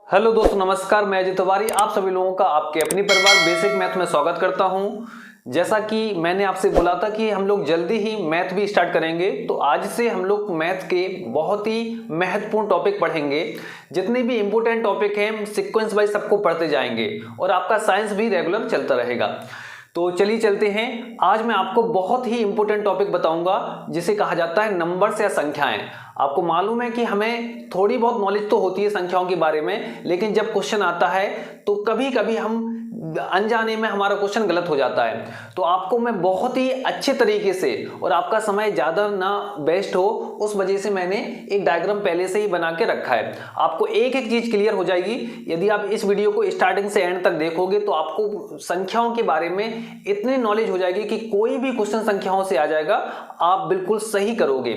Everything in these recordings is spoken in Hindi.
हेलो दोस्तों, नमस्कार। मैं अजय तिवारी आप सभी लोगों का आपके अपनी परिवार बेसिक मैथ में स्वागत करता हूं। जैसा कि मैंने आपसे बोला था कि हम लोग जल्दी ही मैथ भी स्टार्ट करेंगे, तो आज से हम लोग मैथ के बहुत ही महत्वपूर्ण टॉपिक पढ़ेंगे। जितने भी इंपॉर्टेंट टॉपिक हैं सीक्वेंस वाइज सबको पढ़ते जाएंगे और आपका साइंस भी रेगुलर चलता रहेगा। तो चलिए चलते हैं। आज मैं आपको बहुत ही इंपॉर्टेंट टॉपिक बताऊंगा जिसे कहा जाता है नंबर्स या संख्याएं। आपको मालूम है कि हमें थोड़ी बहुत नॉलेज तो होती है संख्याओं के बारे में, लेकिन जब क्वेश्चन आता है तो कभी कभी हम अनजाने में हमारा क्वेश्चन गलत हो जाता है। तो आपको मैं बहुत ही अच्छे तरीके से और आपका समय ज़्यादा ना वेस्ट हो उस वजह से मैंने एक डायग्राम पहले से ही बना के रखा है। आपको एक एक चीज़ क्लियर हो जाएगी यदि आप इस वीडियो को स्टार्टिंग से एंड तक देखोगे। तो आपको संख्याओं के बारे में इतनी नॉलेज हो जाएगी कि कोई भी क्वेश्चन संख्याओं से आ जाएगा, आप बिल्कुल सही करोगे।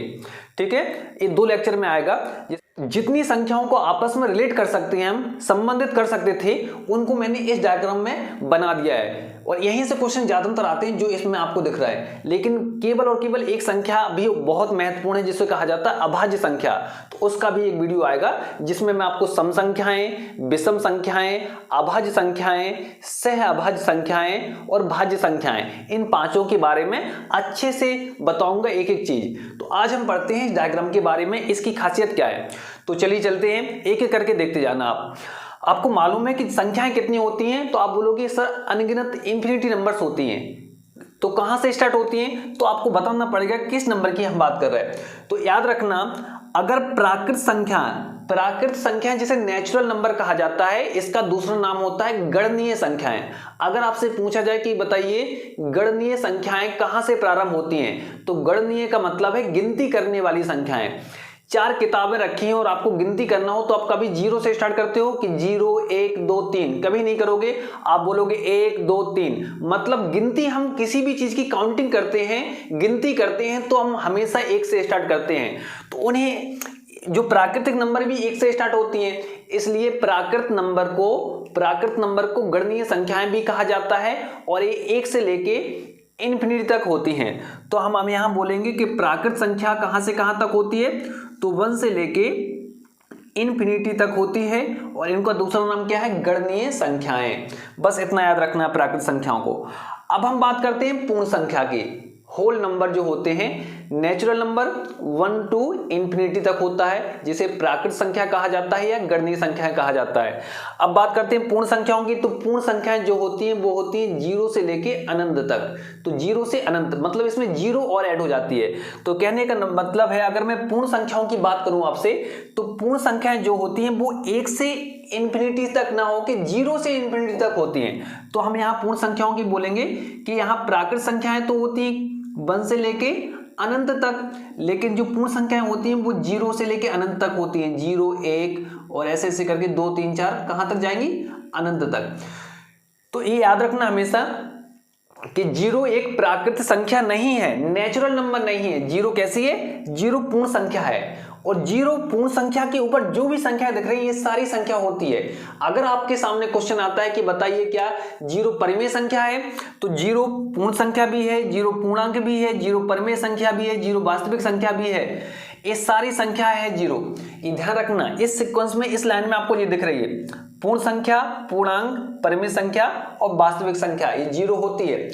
ठीक है, ये 2 लेक्चर में आएगा। जितनी संख्याओं को आपस में रिलेट कर सकते हैं, हम संबंधित कर सकते थे, उनको मैंने इस डायग्राम में बना दिया है और यहीं से क्वेश्चन ज्यादातर आते हैं जो इसमें आपको दिख रहा है। लेकिन केवल और केवल एक संख्या भी बहुत महत्वपूर्ण है जिसे कहा जाता है अभाज्य संख्या। तो उसका भी एक वीडियो आएगा जिसमें मैं आपको सम संख्याएं, विषम संख्याएं, अभाज्य संख्याएं, सह अभाज्य संख्याएं और भाज्य संख्याएं, इन पांचों के बारे में अच्छे से बताऊंगा एक एक चीज। तो आज हम पढ़ते हैं इस डायग्राम के बारे में, इसकी खासियत क्या है। तो चलिए चलते हैं, एक एक करके देखते जाना। आपको मालूम है कि संख्याएं कितनी होती हैं, तो आप बोलोगे सर अनगिनत इंफिनिटी नंबर्स होती हैं। तो कहां से स्टार्ट होती हैं, तो आपको बताना पड़ेगा किस नंबर की हम बात कर रहे हैं। तो याद रखना, अगर प्राकृत संख्या जिसे नेचुरल नंबर कहा जाता है, इसका दूसरा नाम होता है गणनीय संख्याएं। अगर आपसे पूछा जाए कि बताइए गणनीय संख्याएं कहां से प्रारंभ होती हैं, तो गणनीय का मतलब है गिनती करने वाली संख्याएं। 4 किताबें रखी हैं और आपको गिनती करना हो तो आप कभी 0 से स्टार्ट करते हो कि 0 1 2 3, कभी नहीं करोगे। आप बोलोगे 1 2 3। मतलब गिनती, हम किसी भी चीज की काउंटिंग करते हैं, गिनती करते हैं, तो हम हमेशा 1 से स्टार्ट करते हैं। तो उन्हें जो प्राकृतिक नंबर भी 1 से स्टार्ट होती हैं, इसलिए प्राकृत नंबर को गणनीय संख्याएं भी कहा जाता है और ये 1 से लेके इन्फिनिटी तक होती हैं। तो हम यहां बोलेंगे कि प्राकृत संख्या कहां से कहां तक होती है, तो 1 से लेके इन्फिनिटी तक होती है और इनका दूसरा नाम क्या है, गणनीय संख्याएं। बस इतना याद रखना है प्राकृत संख्याओं को। अब हम बात करते हैं पूर्ण संख्या की। होल नंबर जो होते हैं, नेचुरल नंबर 1 to इंफिनिटी तक होता है जिसे प्राकृत संख्या कहा जाता है या गणनीय संख्या कहा जाता है। अब बात करते हैं पूर्ण संख्याओं की। तो पूर्ण संख्याएं जो होती हैं वो होती हैं 0 से लेके अनंत तक। तो 0 से अनंत मतलब इसमें 0 और ऐड हो जाती है। तो कहने का मतलब है, अगर मैं पूर्ण संख्याओं की बात करूं आपसे, तो पूर्ण संख्याएं जो होती हैं वो 1 से इंफिनिटी तक ना हो कि 0 से इंफिनिटी तक होती हैं। तो हम यहाँ पूर्ण संख्याओं की बोलेंगे कि यहाँ प्राकृत संख्याएं तो होती हैं 1 से लेके अनंत तक, लेकिन जो पूर्ण संख्याएं होती हैं वो 0 से लेके अनंत तक होती हैं। 0 1 और ऐसे ऐसे करके 2 3 4 कहां तक जाएंगी, अनंत तक। तो ये याद रखना हमेशा कि 0 एक प्राकृत संख्या नहीं है, नेचुरल नंबर नहीं है। 0 कैसी है, 0 पूर्ण संख्या है और 0 पूर्ण संख्या के ऊपर जो भी संख्या दिख रही है ये सारी संख्या होती है। अगर आपके सामने क्वेश्चन आता है कि बताइए क्या 0 परिमेय संख्या है, तो 0 पूर्ण संख्या भी है, 0 पूर्णांक भी है, 0 परिमेय संख्या भी है, 0 वास्तविक संख्या भी है। ये सारी संख्या है 0। ये ध्यान रखना, इस सीक्वेंस में, इस लाइन में आपको ये दिख रही है, पूर्ण संख्या, पूर्णांक, परिमेय संख्या और वास्तविक संख्या, ये 0 होती है।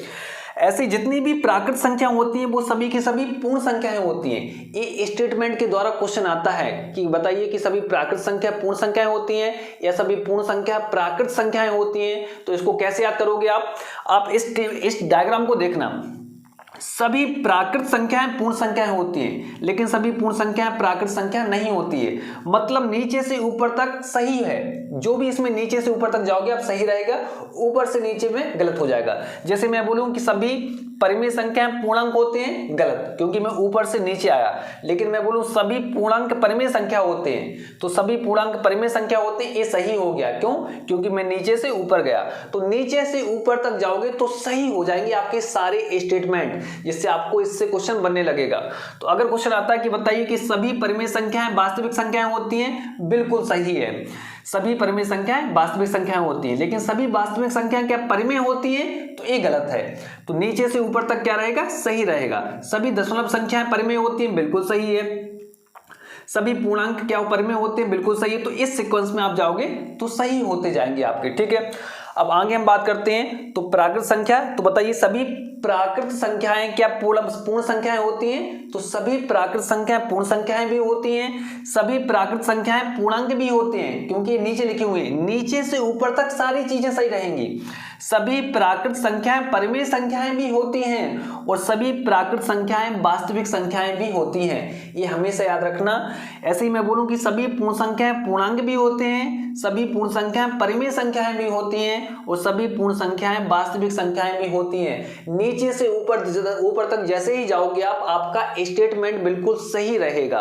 ऐसी जितनी भी प्राकृत संख्या होती हैं वो सभी की सभी पूर्ण संख्याएं होती हैं। ये स्टेटमेंट के द्वारा क्वेश्चन आता है कि बताइए कि सभी प्राकृत संख्या पूर्ण संख्याएं होती हैं या सभी पूर्ण संख्या प्राकृत संख्याएं होती हैं। तो इसको कैसे याद करोगे आप इस डायग्राम को देखना। सभी प्राकृत संख्याएं पूर्ण संख्याएं होती हैं, लेकिन सभी पूर्ण संख्याएं प्राकृत संख्या नहीं होती है। मतलब नीचे से ऊपर तक सही है, जो भी इसमें नीचे से ऊपर तक जाओगे आप सही रहेगा, ऊपर से नीचे में गलत हो जाएगा। जैसे मैं बोलूं कि सभी परिमेय संख्याएं पूर्णांक होते हैं, गलत, क्योंकि मैं ऊपर से नीचे आया। लेकिन मैं बोलूं सभी पूर्णांक परिमेय संख्या होते हैं, तो सभी पूर्णांक परिमेय संख्या होते हैं, ये सही हो गया। क्यों, क्योंकि मैं नीचे से ऊपर गया। तो नीचे से ऊपर तक जाओगे तो सही हो जाएंगे आपके सारे स्टेटमेंट, जिससे आपको इससे क्वेश्चन बनने लगेगा। तो अगर क्वेश्चन आता है कि बताइए कि सभी परिमेय संख्याएं वास्तविक संख्याएं होती हैं, बिल्कुल सही है, सभी परिमेय संख्याएं वास्तविक संख्याएं होती हैं। लेकिन सभी वास्तविक संख्याएं क्या परिमेय होती हैं, तो ये गलत है। तो नीचे से ऊपर तक क्या रहेगा, सही रहेगा। सभी दशमलव संख्याएं परिमेय होती हैं, बिल्कुल सही है। सभी पूर्णांक क्या परिमेय होते हैं, बिल्कुल सही है। तो इस सीक्वेंस में आप जाओगे तो सही होते जाएंगे आपके, ठीक है। अब आगे हम बात करते हैं तो प्राकृत संख्या। तो बताइए सभी प्राकृत संख्याएं क्या पूर्ण संख्याएं होती हैं? तो सभी प्राकृत संख्याएं पूर्ण संख्याएं भी होती हैं, सभी प्राकृत संख्याएं पूर्णांक भी होते हैं, क्योंकि नीचे लिखे हुए हैं, नीचे से ऊपर तक सारी चीजें सही रहेंगी। सभी प्राकृत संख्याएं परिमेय संख्याएं भी होती हैं और सभी प्राकृत संख्याएं वास्तविक संख्याएं भी होती हैं, ये हमेशा याद रखना। ऐसे ही मैं बोलूं कि सभी पूर्ण संख्याएं पूर्णांक भी होते हैं, सभी पूर्ण संख्याएं परिमेय संख्याएं भी होती हैं और सभी पूर्ण संख्याएं वास्तविक संख्याएं भी होती हैं। नीचे से ऊपर तक जैसे ही जाओगे आप, आपका स्टेटमेंट बिल्कुल सही रहेगा।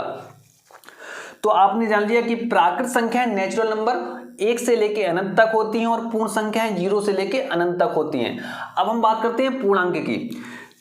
तो आपने जान लिया कि प्राकृत संख्याएं नेचुरल नंबर 1 से लेके अनंत तक होती हैं और पूर्ण संख्याएं 0 से लेके अनंत तक होती हैं। अब हम बात करते हैं पूर्णांक की।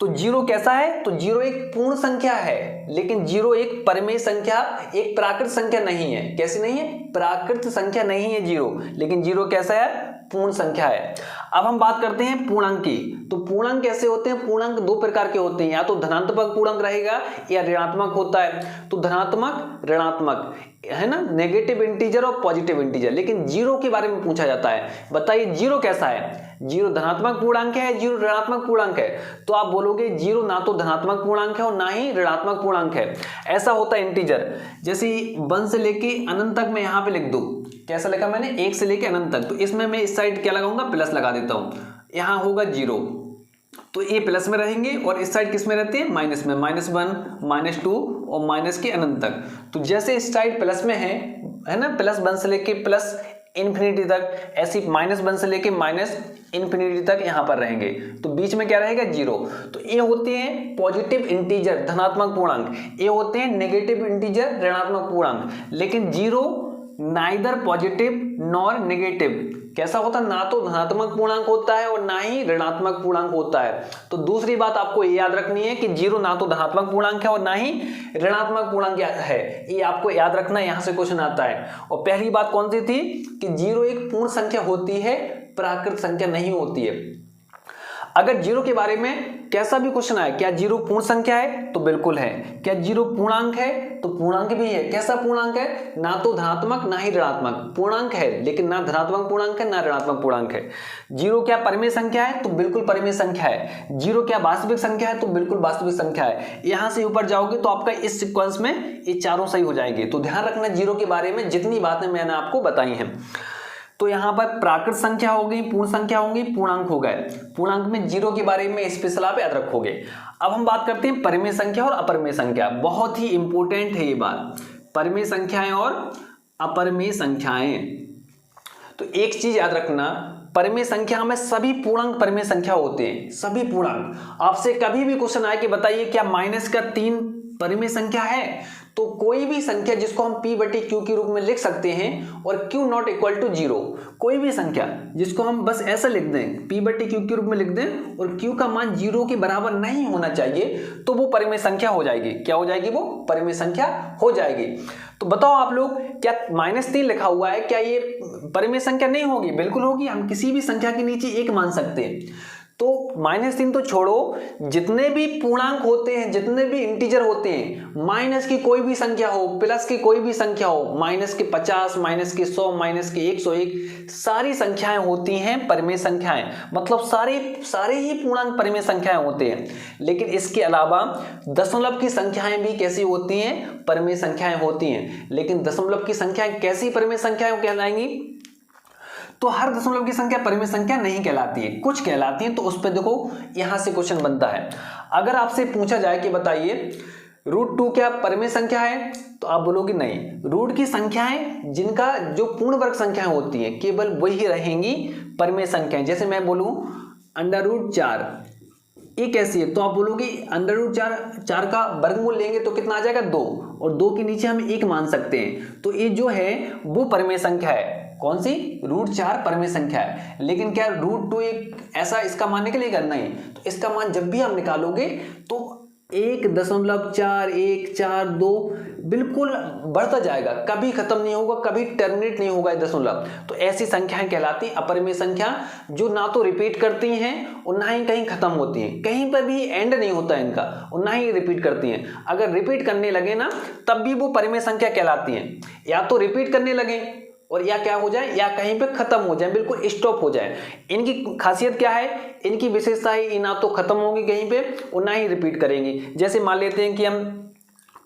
तो 0 कैसा है? तो 0 एक पूर्ण संख्या है, लेकिन 0 एक परिमेय संख्या, एक प्राकृत संख्या नहीं है। कैसी नहीं है? प्राकृत संख्या नहीं है 0, लेकिन 0 कैसा है? पूर्ण संख्या है। अब हम बात करते हैं पूर्णांक की। तो पूर्णांक कैसे होते हैं? पूर्णांक दो प्रकार के होते हैं, या तो धनात्मक पूर्णांक रहेगा या ऋणात्मक होता है। तो धनात्मक, ऋणात्मक है ना, नेगेटिव इंटीजर और पॉजिटिव इंटीजर। लेकिन 0 के बारे में पूछा जाता है, बताइए 0 कैसा है? 0 धनात्मक पूर्णांक है, 0 ऋणात्मक पूर्णांक है। तो आप बोलोगे 0 ना तो धनात्मक पूर्णांक है और ना ही ऋणात्मक पूर्णांक है। ऐसा होता है इंटीजर, जैसे 1 से लेके अनंत तक मैं यहाँ पे लिख दूं, कैसा लिखा मैंने? 1 से लेके अनंत तक। तो इसमें मैं इस साइड क्या लगाऊंगा? प्लस लगा देता हूं। यहाँ होगा 0, तो ये प्लस में रहेंगे और इस साइड किस में रहते हैं? माइनस में। -1, -2 और माइनस के अनंत तक। तो जैसे इस साइड प्लस में है ना, +1 से लेके प्लस इन्फिनिटी तक, ऐसी -1 से लेके माइनस इन्फिनिटी तक यहाँ पर रहेंगे। तो बीच में क्या रहेगा? 0। तो ये होते हैं पॉजिटिव इंटीजर, धनात्मक पूर्णांक। ये होते हैं नेगेटिव इंटीजर, ऋणात्मक पूर्णांक। लेकिन 0 नाइदर पॉजिटिव नॉर नेगेटिव, कैसा होता है? ना तो धनात्मक पूर्णांक होता है और ना ही ऋणात्मक पूर्णांक होता है। तो दूसरी बात आपको ये याद रखनी है कि 0 ना तो धनात्मक पूर्णांक है और ना ही ऋणात्मक पूर्णांक है, ये आपको याद रखना है। यहां से क्वेश्चन आता है। और पहली बात कौन सी थी कि 0 एक पूर्ण संख्या होती है, प्राकृत संख्या नहीं होती है। अगर 0 के बारे में कैसा भी क्वेश्चन आए, क्या 0 पूर्ण संख्या है? तो बिल्कुल है। क्या 0 पूर्णांक है? तो पूर्णांक भी है। कैसा पूर्णांक है? ना तो धनात्मक ना ही ऋणात्मक पूर्णांक है, लेकिन ना धनात्मक पूर्णांक है ना ऋणात्मक पूर्णांक है। 0 क्या परिमेय संख्या है? तो बिल्कुल परिमेय संख्या है। 0 क्या वास्तविक संख्या है? तो बिल्कुल वास्तविक संख्या है। यहां से ऊपर जाओगे तो आपका इस सीक्वेंस में ये चारों सही हो जाएंगे। तो ध्यान रखना 0 के बारे में जितनी बातें मैंने आपको बताई हैं। तो यहाँ पर प्राकृत संख्या हो गई, पूर्ण संख्या होंगी, पूर्णांक हो गए। पूर्णांक में 0 के बारे में स्पेशल आप याद रखोगे। अब हम बात करते हैं परिमेय संख्या और अपरिमेय संख्या। बहुत ही इंपॉर्टेंट है ये बात, परिमेय संख्याएं और अपरिमेय संख्याएं। तो एक चीज याद रखना, परिमेय संख्या में सभी पूर्णांक परिमेय संख्या होते हैं, सभी पूर्णांक। आपसे कभी भी क्वेश्चन आए कि बताइए क्या -3 परिमेय संख्या है? तो कोई भी संख्या जिसको हम p/q के रूप में लिख सकते हैं और q ≠ 0, कोई भी संख्या जिसको हम बस ऐसा लिख दें, p/q के रूप में लिख दें और q का मान 0 के बराबर नहीं होना चाहिए, तो वो परिमेय संख्या हो जाएगी। क्या हो जाएगी? वो परिमेय संख्या हो जाएगी। तो बताओ आप लोग, क्या -3 लिखा हुआ है, क्या ये परिमेय संख्या नहीं होगी? बिल्कुल होगी। हम किसी भी संख्या के नीचे 1 मान सकते हैं। तो -3 तो छोड़ो, जितने भी पूर्णांक होते हैं, जितने भी इंटीजर होते हैं, माइनस की कोई भी संख्या हो, प्लस की कोई भी संख्या हो, -50, -100, -101, सारी संख्याएं होती हैं परिमेय संख्याएं। मतलब सारे ही पूर्णांक परिमेय संख्याएं होते हैं। लेकिन इसके अलावा दशमलव की संख्याएं भी कैसी होती हैं? परिमेय संख्याएं होती हैं। लेकिन दशमलव की संख्याएं कैसी परिमेय संख्याएं कहलाएंगी? तो हर दशमलव की संख्या परिमेय संख्या नहीं कहलाती है, कुछ कहलाती है। तो उस पर देखो, यहां से क्वेश्चन बनता है। अगर आपसे पूछा जाए कि बताइए √2 क्या परिमेय संख्या है? तो आप बोलोगे नहीं। रूट की संख्याएं जिनका जो पूर्ण वर्ग संख्याएं होती हैं, केवल वही रहेंगी परिमेय संख्याएं। जैसे मैं बोलूं √4, ये कैसी है? तो आप बोलोगे √4 का वर्गमूल लेंगे तो कितना आ जाएगा? 2, और 2 के नीचे हम 1 मान सकते हैं। तो ये जो है वो परिमेय संख्या है। कौन सी? √4 परिमेय संख्या है। लेकिन क्या √2 एक ऐसा इसका मान निकलेगा? नहीं। तो इसका मान जब भी हम निकालोगे तो 1.4142 बिल्कुल बढ़ता जाएगा, कभी खत्म नहीं होगा, कभी टर्मिनेट नहीं होगा दशमलव। तो ऐसी संख्याएं कहलाती हैं अपरिमेय संख्या, जो ना तो रिपीट करती हैं और ना ही कहीं खत्म होती हैं, कहीं पर भी एंड नहीं होता है इनका और ना ही रिपीट करती हैं। अगर रिपीट करने लगे ना तब भी वो परिमेय संख्या कहलाती हैं, या तो रिपीट करने लगे और या क्या हो जाए, या कहीं पे खत्म हो जाए, बिल्कुल स्टॉप हो जाए। इनकी खासियत क्या है, इनकी विशेषता है, ना तो खत्म होंगी कहीं पे और ना ही रिपीट करेंगी। जैसे मान लेते हैं कि हम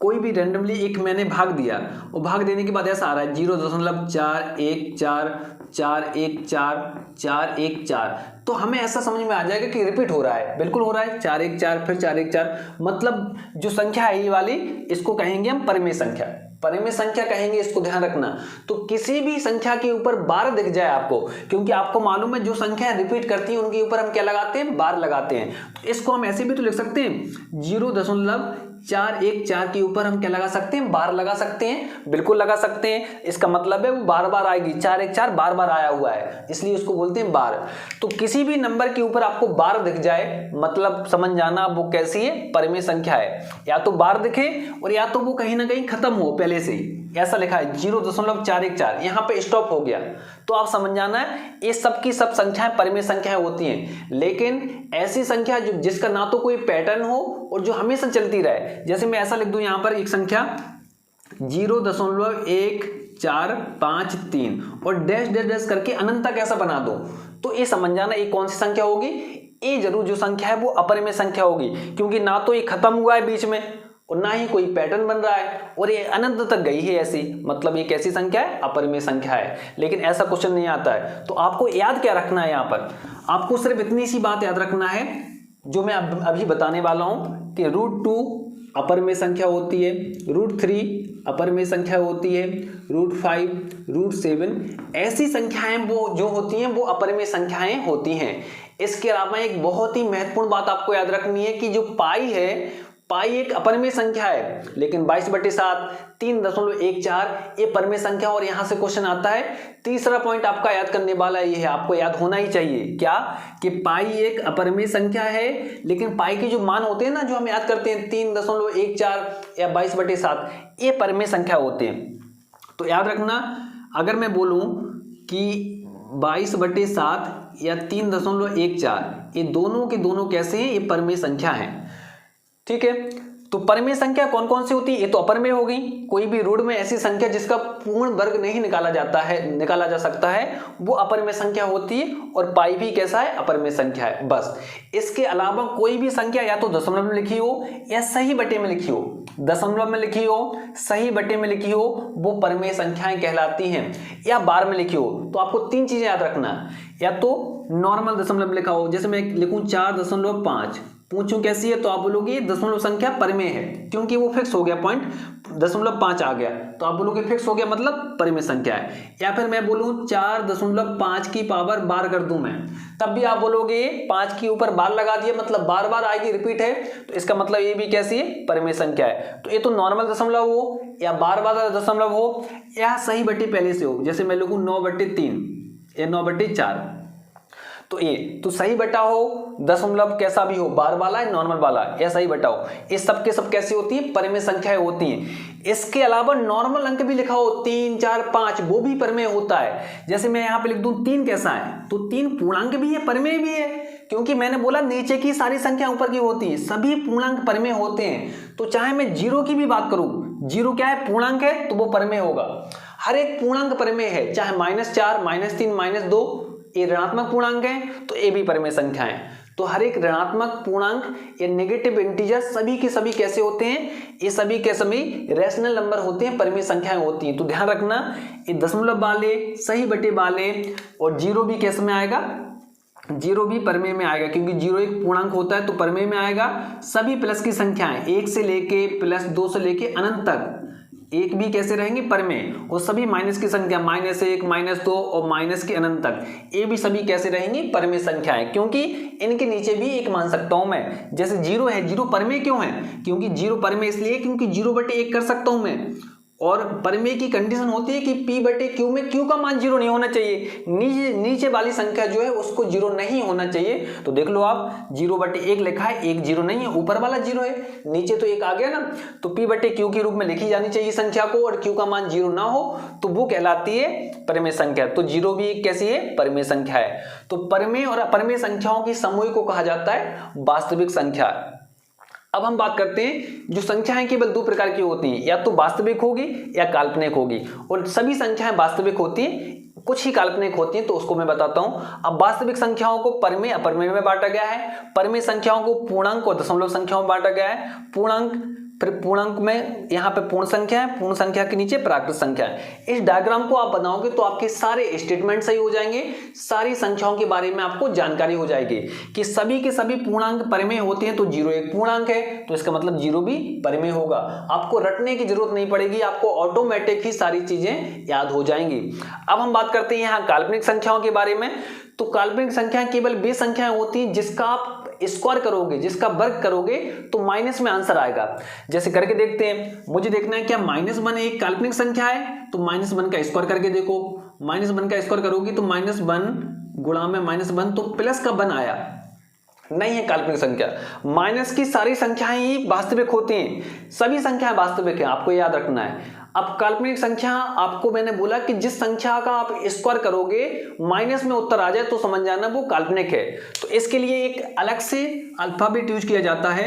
कोई भी रैंडमली एक मैंने भाग दिया और भाग देने के बाद ऐसा आ रहा है 0.414414, तो हमें ऐसा समझ में आ जाएगा कि रिपीट हो रहा है, बिल्कुल हो रहा है, 414 फिर 414, मतलब जो संख्या है ये वाली, इसको कहेंगे हम परिमेय संख्या, परिमेय संख्या कहेंगे, इसको ध्यान रखना। तो किसी भी संख्या के ऊपर बार दिख जाए आपको, क्योंकि आपको मालूम है जो संख्या रिपीट करती है उनके ऊपर हम क्या लगाते हैं, बार लगाते हैं। तो इसको हम ऐसे भी तो लिख सकते हैं 0.414 के ऊपर हम क्या लगा सकते हैं, बार लगा सकते हैं, बिल्कुल लगा सकते हैं। इसका मतलब है वो बार बार आएगी, 414 बार बार आया हुआ है, इसलिए उसको बोलते हैं बार। तो किसी भी नंबर के ऊपर आपको बार दिख जाए, मतलब समझ जाना वो कैसी है, परिमेय संख्या है। या तो बार दिखे और या तो वो कहीं ना कहीं खत्म हो पहले से ही, ऐसा लिखा है 0.414, यहाँ पे स्टॉप हो गया, तो आप समझ जाना है ये सब की सब संख्याएं परिमेय संख्याएं होती हैं। लेकिन ऐसी संख्या जो जिसका ना तो कोई पैटर्न हो और जो हमेशा चलती रहे, जैसे मैं ऐसा लिख दूं यहाँ पर एक संख्या 0.1453 और डैश डैश डैश करके अनंत तक ऐसा बना दो, तो ये समझ जाना ये कौन सी संख्या होगी, ये जरूर जो संख्या है वो अपरिमेय संख्या होगी, क्योंकि ना तो ये खत्म हुआ है बीच में और ना ही कोई पैटर्न बन रहा है और ये अनंत तक गई है ऐसी, मतलब ये कैसी संख्या है, अपरिमेय संख्या है। लेकिन ऐसा क्वेश्चन नहीं आता है, तो आपको याद क्या रखना है, यहाँ पर आपको सिर्फ इतनी सी बात याद रखना है जो मैं अभी बताने वाला हूं कि √2 अपरिमेय संख्या होती है, √3 अपरिमेय संख्या होती है, √5 √7 ऐसी संख्याएं वो जो होती हैं वो अपरिमेय संख्याएं होती हैं। इसके अलावा एक बहुत ही महत्वपूर्ण बात आपको याद रखनी है कि जो पाई है, पाई एक अपरिमेय संख्या है, लेकिन 22/7 3.14 ये परिमेय संख्या। और यहां से क्वेश्चन आता है, तीसरा पॉइंट आपका याद करने वाला ये है, आपको याद होना ही चाहिए क्या, कि पाई एक अपरिमेय संख्या है, लेकिन पाई के जो मान होते हैं ना, जो हम याद करते हैं 3.14 या 22/7, ये परिमेय संख्या होते हैं। तो याद रखना, अगर मैं बोलूं कि 22/7 या 3.14 ये दोनों के दोनों कैसे हैं, ये परिमेय संख्या है, ठीक है। तो परिमेय संख्या कौन कौन सी होती है, ये तो अपरिमेय हो गई, कोई भी रूट में ऐसी संख्या जिसका पूर्ण वर्ग नहीं निकाला जा सकता है वो अपरिमेय संख्या होती है, और पाई भी कैसा है, अपरिमेय संख्या है। बस इसके अलावा कोई भी संख्या या तो दशमलव में लिखी हो या सही बटे में लिखी हो, दशमलव में लिखी हो, सही बटे में लिखी हो, वो परिमेय संख्याएं कहलाती हैं, या बार में लिखी हो। तो आपको तीन चीजें याद रखना, या तो नॉर्मल दशमलव लिखा हो, जैसे मैं लिखूं 4.5, पूछूं कैसी है, तो आप बोलोगे दशमलव संख्या परिमेय है, क्योंकि वो फिक्स हो गया पॉइंट, 0.5 आ गया, तो आप बोलोगे फिक्स हो गया मतलब परिमेय संख्या है। या फिर मैं बोलूं 4.5 की पावर बार कर दूं मैं, तब भी आप बोलोगे 5 के ऊपर बार लगा दिया, मतलब बार बार आएगी, रिपीट है, तो इसका मतलब ये भी कैसी है, परिमेय संख्या है। तो ये तो नॉर्मल दशमलव हो, या बार बार दशमलव हो, या सही बटे पहले से हो, जैसे मैं लिखूं 9/3 या 9/4, तो ये तो सही बटा हो, दशमलव कैसा भी हो, बार वाला है नॉर्मल वाला या सही बटा हो, ये सब के सब कैसी होती है, परिमेय संख्याएं होती हैं। इसके अलावा नॉर्मल अंक भी लिखा हो 3, 4, 5, वो भी परिमेय होता है। जैसे मैं यहाँ पे लिख दूं 3 कैसा है, तो 3 पूर्णांक भी है, परिमेय भी है, क्योंकि मैंने बोला नीचे की सारी संख्या ऊपर की होती है, सभी पूर्णांक परिमेय होते हैं। तो चाहे मैं 0 की भी बात करूं, 0 क्या है, पूर्णांक है, तो वो परिमेय होगा। हर एक पूर्णांक परिमेय है, चाहे -4, -3, -2 ये ऋणात्मक पूर्णांक है, तो ये भी परिमेय संख्या है। तो हर एक ऋणात्मक पूर्णांक या नेगेटिव इंटीजर सभी के सभी कैसे होते हैं, ये सभी के सभी रैशनल नंबर होते हैं, परिमेय संख्याएं होती हैं। तो ध्यान रखना, ये दशमलव वाले, सही बटे वाले और 0 भी कैसे में आएगा, 0 भी परिमेय में आएगा, क्योंकि 0 एक पूर्णांक होता है तो परिमेय में आएगा। सभी प्लस की संख्याएं 1 से लेके +2 से लेके अनंत तक, एक भी कैसे रहेंगे, परिमेय, और सभी माइनस की संख्या -1, -2 और माइनस के अनंत तक, ये भी सभी कैसे रहेंगी, परिमेय संख्याएं, क्योंकि इनके नीचे भी एक मान सकता हूं मैं। जैसे 0 है, 0 परिमेय क्यों है, क्योंकि 0 परिमेय इसलिए क्योंकि 0/1 कर सकता हूं मैं, और परिमेय की कंडीशन होती है कि P बटे Q में Q का मान जीरो नहीं होना चाहिए, नीचे वाली संख्या जो है उसको जीरो नहीं होना चाहिए। तो देख लो आप 0/1 लिखा है, 1 जीरो नहीं है, ऊपर वाला जीरो है, नीचे तो 1 आ गया ना। तो P बटे Q के रूप में लिखी जानी चाहिए संख्या को, और Q का मान जीरो ना हो तो वो कहलाती है परिमेय संख्या। तो जीरो भी एक कैसी है, परिमेय संख्या है। तो परिमेय और अपरिमेय संख्याओं की समूह को कहा जाता है वास्तविक संख्या। अब हम बात करते हैं, जो संख्याएं केवल दो प्रकार की होती हैं, या तो वास्तविक होगी या काल्पनिक होगी, और सभी संख्याएं वास्तविक होती हैं, कुछ ही काल्पनिक होती हैं, तो उसको मैं बताता हूं। अब वास्तविक संख्याओं को परिमेय अपरिमेय में बांटा गया है, परिमेय संख्याओं को पूर्णांक और दशमलव संख्याओं में बांटा गया है। पूर्णांक, फिर पूर्णांक में यहाँ पे पूर्ण संख्या है, पूर्ण संख्या के नीचे प्राकृत संख्या है। इस डायग्राम को आप बनाओगे तो आपके सारे स्टेटमेंट सही हो जाएंगे, सारी संख्याओं के बारे में आपको जानकारी हो जाएगी कि सभी के सभी पूर्णांक परिमेय होते हैं। तो जीरो एक पूर्णांक है, तो इसका मतलब जीरो भी परिमेय होगा। आपको रटने की जरूरत नहीं पड़ेगी, आपको ऑटोमेटिक ही सारी चीजें याद हो जाएंगी। अब हम बात करते हैं यहाँ काल्पनिक संख्याओं के बारे में। तो काल्पनिक संख्याएं केवल वे संख्याएं होती हैं जिसका आप स्क्वायर करोगे, जिसका वर्ग करोगे तो माइनस में आंसर आएगा। जैसे करके देखते हैं, मुझे देखना है क्या -1 एक काल्पनिक संख्या है, तो -1 का स्क्वायर करके देखो। -1 का स्क्वायर करोगी तो -1 गुणा में -1 तो प्लस का 1 आया, नहीं है काल्पनिक संख्या। माइनस की सारी संख्याएं ही वास्तविक होती हैं, सभी संख्याएं वास्तविक हैं, आपको याद रखना है। अब काल्पनिक संख्या, आपको मैंने बोला कि जिस संख्या का आप स्क्वायर करोगे माइनस में उत्तर आ जाए तो समझ जाना वो काल्पनिक है। तो इसके लिए एक अलग से अल्फाबेट यूज किया जाता है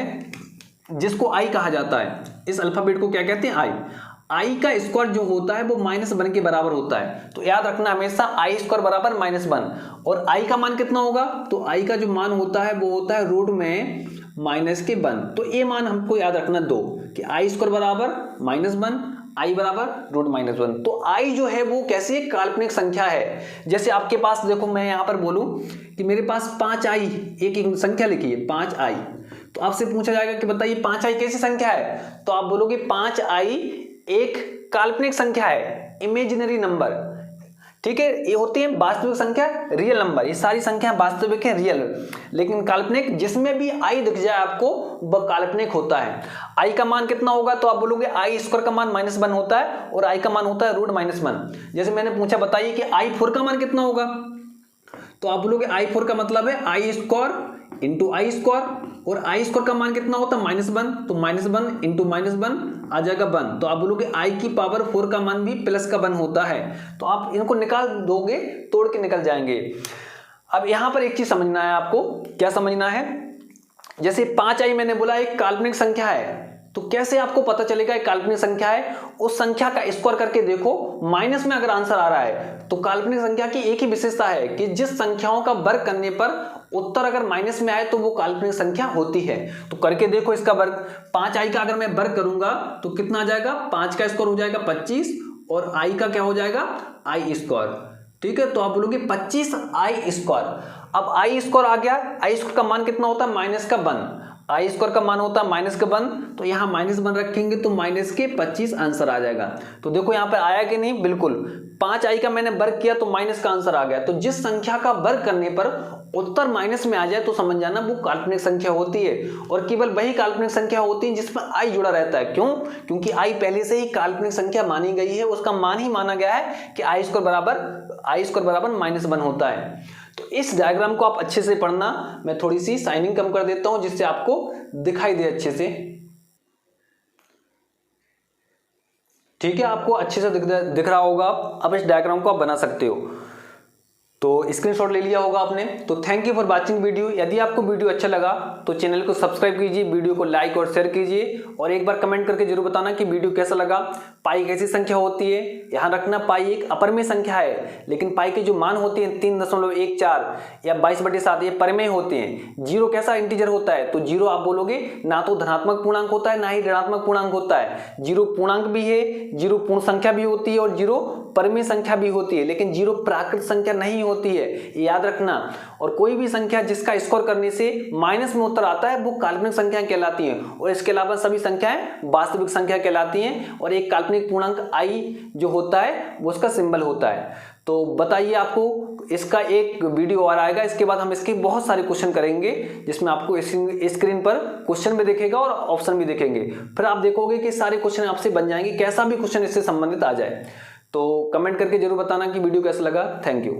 जिसको आई कहा जाता है। इस अल्फाबेट को क्या कहते हैं, आई का स्क्वायर जो होता है वो -1 के बराबर होता है। तो याद रखना हमेशा आई स्क्वायर बराबर -1। और आई का मान कितना होगा, तो आई का जो मान होता है वो होता है रूट में -1। तो ये मान हमको याद रखना 2 कि आई स्क्वायर बराबर -1, आई बराबर रूट -1। तो आई जो है वो कैसी है, काल्पनिक संख्या है। जैसे आपके पास देखो, मैं यहां पर बोलूं कि मेरे पास 5i एक संख्या लिखी है 5i, तो आपसे पूछा जाएगा कि बताइए 5i कैसी संख्या है, तो आप बोलोगे 5i एक काल्पनिक संख्या है, इमेजिनरी नंबर। ठीक है, ये होती है वास्तविक संख्या, रियल नंबर। ये सारी संख्या वास्तविक है, रियल। लेकिन काल्पनिक, जिसमें भी आई दिख जाए आपको वह काल्पनिक होता है। आई का मान कितना होगा, तो आप बोलोगे आई स्क्वायर का मान -1 होता है और आई का मान होता है रूट -1। जैसे मैंने पूछा बताइए कि i4 का मान कितना होगा, तो आप बोलोगे i4 का मतलब है आई स्क्वायर इंटू आई स्क्वायर, और आई स्क्वायर का मान कितना होता है -1, तो -1 इंटू -1 आ जाएगा 1। तो आप बोलोगे आई की पावर 4 का मान भी प्लस का 1 होता है। तो आप इनको निकाल दोगे, तोड़ के निकल जाएंगे। अब यहां पर एक चीज समझना है आपको, क्या समझना है, जैसे 5i मैंने बोला एक काल्पनिक संख्या है, तो कैसे आपको पता चलेगा एक काल्पनिक संख्या है, उस संख्या का स्क्वायर करके देखो, माइनस में अगर आंसर आ रहा है तो काल्पनिक संख्या की एक ही विशेषता है कि जिस संख्याओं का वर्ग करने पर उत्तर अगर माइनस में आए तो वो काल्पनिक संख्या होती है। तो करके देखो इसका वर्ग, 5i का अगर मैं वर्ग करूंगा तो कितना आ जाएगा, 5 का स्क्वायर हो जाएगा 25 और i का क्या हो जाएगा, आई स्क्वायर। ठीक है, तो आप बोलोगे 25i स्क्वायर। अब आई स्क्वायर आ गया, आई स्क्वायर का मान कितना होता है, -1। आई स्क्वायर का मान होता है -1, तो यहाँ -1 रखेंगे तो -25 आंसर आ जाएगा। तो देखो यहाँ पे आया कि नहीं, बिल्कुल 5i का मैंने वर्ग किया तो माइनस का आंसर आ गया। तो जिस संख्या का वर्ग करने पर उत्तर माइनस में आ जाए तो समझ जाना वो काल्पनिक संख्या होती है। और केवल वही काल्पनिक संख्या होती है जिसमें आई जुड़ा रहता है। क्यों, क्योंकि आई पहले से ही काल्पनिक संख्या मानी गई है, उसका मान ही माना गया है कि आई स्क्वायर बराबर -1 होता है। तो इस डायग्राम को आप अच्छे से पढ़ना, मैं थोड़ी सी साइनिंग कम कर देता हूं जिससे आपको दिखाई दे अच्छे से। ठीक है, आपको अच्छे से दिख रहा होगा। अब इस डायग्राम को आप बना सकते हो। तो स्क्रीनशॉट ले लिया होगा आपने। तो thank you for watching video. यदि आपको वीडियो अच्छा लगा तो चैनल को सब्सक्राइब कीजिए, वीडियो को लाइक और शेयर कीजिए, और एक बार कमेंट करके जरूर बताना कि वीडियो कैसा लगा। पाई कैसी संख्या होती है, ध्यान रखना पाई एक अपरिमेय संख्या है, लेकिन पाई के जो मान होते हैं 3.14 या 22/7 ये परिमेय होते हैं। जीरो कैसा इंटीजर होता है, तो जीरो आप बोलोगे ना तो धनात्मक पूर्णांक होता है ना ही ऋणात्मक पूर्णांक होता है। जीरो पूर्णांक भी है, जीरो पूर्ण संख्या भी होती है और जीरो परिमेय संख्या भी होती है, लेकिन जीरो प्राकृत संख्या नहीं होती है, याद रखना। और कोई भी संख्या जिसका स्क्वायर करने से माइनस में उत्तर आता है वो काल्पनिक संख्या कहलाती है, और इसके अलावा सभी संख्याएं वास्तविक संख्या कहलाती हैं। और एक काल्पनिक पूर्णांक आई जो होता है वो उसका सिंबल होता है। तो बताइए आपको इसका एक वीडियो और आएगा, इसके बाद हम इसके बहुत सारे क्वेश्चन करेंगे जिसमें आपको स्क्रीन पर क्वेश्चन भी दिखेगा और ऑप्शन भी दिखेंगे। फिर आप देखोगे कि सारे क्वेश्चन आपसे बन जाएंगे, कैसा भी क्वेश्चन इससे संबंधित आ जाए। तो कमेंट करके जरूर बताना कि वीडियो कैसा लगा। Thank you.